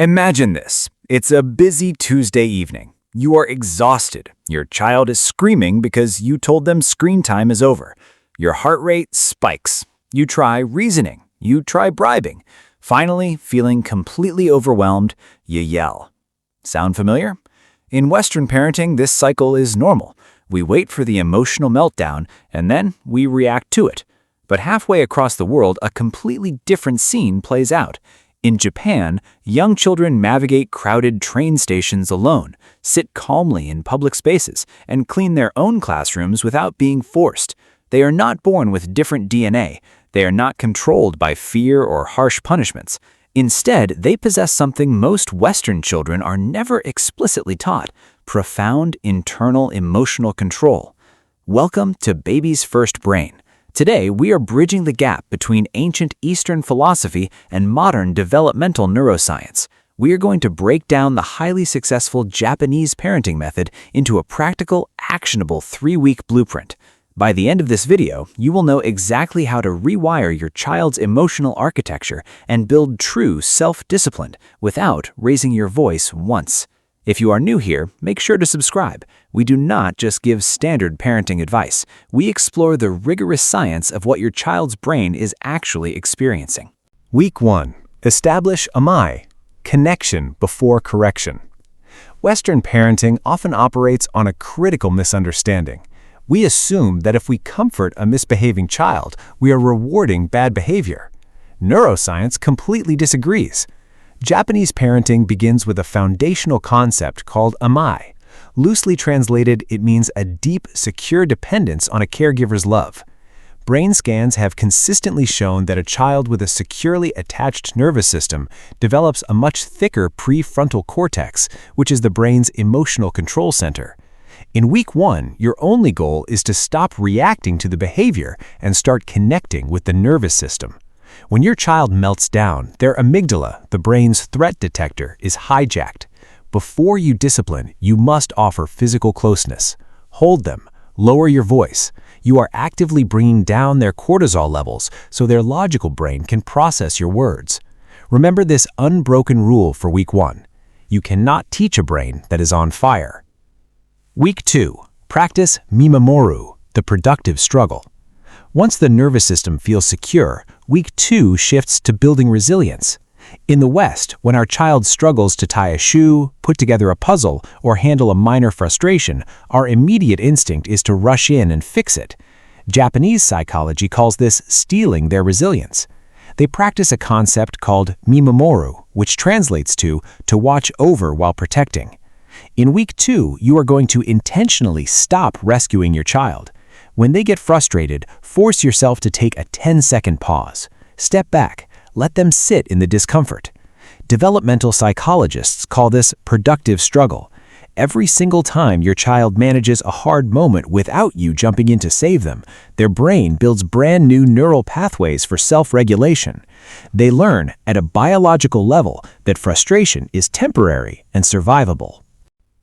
Imagine this. It's a busy Tuesday evening. You are exhausted. Your child is screaming because you told them screen time is over. Your heart rate spikes. You try reasoning. You try bribing. Finally, feeling completely overwhelmed, you yell. Sound familiar? In Western parenting, this cycle is normal. We wait for the emotional meltdown, and then we react to it. But halfway across the world, a completely different scene plays out. In Japan, young children navigate crowded train stations alone, sit calmly in public spaces, and clean their own classrooms without being forced. They are not born with different DNA. They are not controlled by fear or harsh punishments. Instead, they possess something most Western children are never explicitly taught: profound internal emotional control. Welcome to Baby's First Brain. Today, we are bridging the gap between ancient Eastern philosophy and modern developmental neuroscience. We are going to break down the highly successful Japanese parenting method into a practical, actionable 3-week blueprint. By the end of this video, you will know exactly how to rewire your child's emotional architecture and build true self-discipline without raising your voice once. If you are new here, make sure to subscribe. We do not just give standard parenting advice. We explore the rigorous science of what your child's brain is actually experiencing. Week 1. Establish Amae, connection before correction. Western parenting often operates on a critical misunderstanding. We assume that if we comfort a misbehaving child, we are rewarding bad behavior. Neuroscience completely disagrees. Japanese parenting begins with a foundational concept called Amae. Loosely translated, it means a deep, secure dependence on a caregiver's love. Brain scans have consistently shown that a child with a securely attached nervous system develops a much thicker prefrontal cortex, which is the brain's emotional control center. In week 1, your only goal is to stop reacting to the behavior and start connecting with the nervous system. When your child melts down, their amygdala, the brain's threat detector, is hijacked. Before you discipline, you must offer physical closeness. Hold them. Lower your voice. You are actively bringing down their cortisol levels so their logical brain can process your words. Remember this unbroken rule for week 1. You cannot teach a brain that is on fire. Week 2. Practice Mimamoru, the productive struggle. Once the nervous system feels secure, week 2 shifts to building resilience. In the West, when our child struggles to tie a shoe, put together a puzzle, or handle a minor frustration, our immediate instinct is to rush in and fix it. Japanese psychology calls this stealing their resilience. They practice a concept called Mimamoru, which translates to watch over while protecting. In week 2, you are going to intentionally stop rescuing your child. When they get frustrated, force yourself to take a 10-second pause. Step back. Let them sit in the discomfort. Developmental psychologists call this productive struggle. Every single time your child manages a hard moment without you jumping in to save them, their brain builds brand new neural pathways for self-regulation. They learn at a biological level that frustration is temporary and survivable.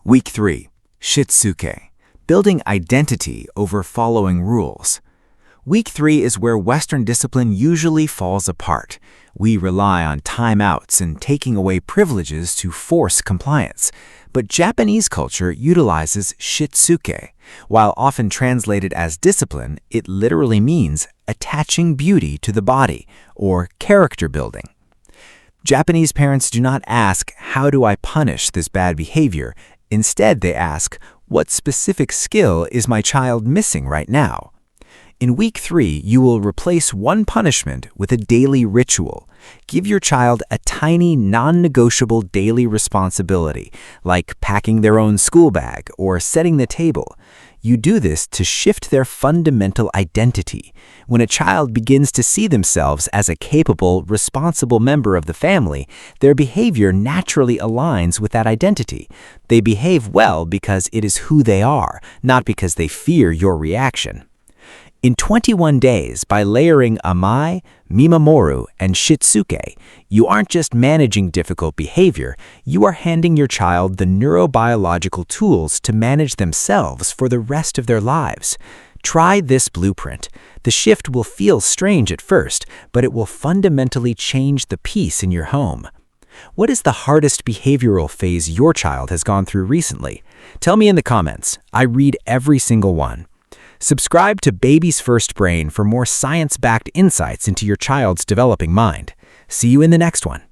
Week 3. Shitsuke. Building identity over following rules. Week 3 is where Western discipline usually falls apart. We rely on timeouts and taking away privileges to force compliance. But Japanese culture utilizes Shitsuke. While often translated as discipline, it literally means attaching beauty to the body, or character building. Japanese parents do not ask, "How do I punish this bad behavior?" Instead, they ask, "What specific skill is my child missing right now?" In week 3, you will replace one punishment with a daily ritual. Give your child a tiny, non-negotiable daily responsibility, like packing their own school bag or setting the table. You do this to shift their fundamental identity. When a child begins to see themselves as a capable, responsible member of the family, their behavior naturally aligns with that identity. They behave well because it is who they are, not because they fear your reaction. In 21 days, by layering Amae, Mimamoru, and Shitsuke, you aren't just managing difficult behavior, you are handing your child the neurobiological tools to manage themselves for the rest of their lives. Try this blueprint. The shift will feel strange at first, but it will fundamentally change the peace in your home. What is the hardest behavioral phase your child has gone through recently? Tell me in the comments. I read every single one. Subscribe to Baby's First Brain for more science-backed insights into your child's developing mind. See you in the next one.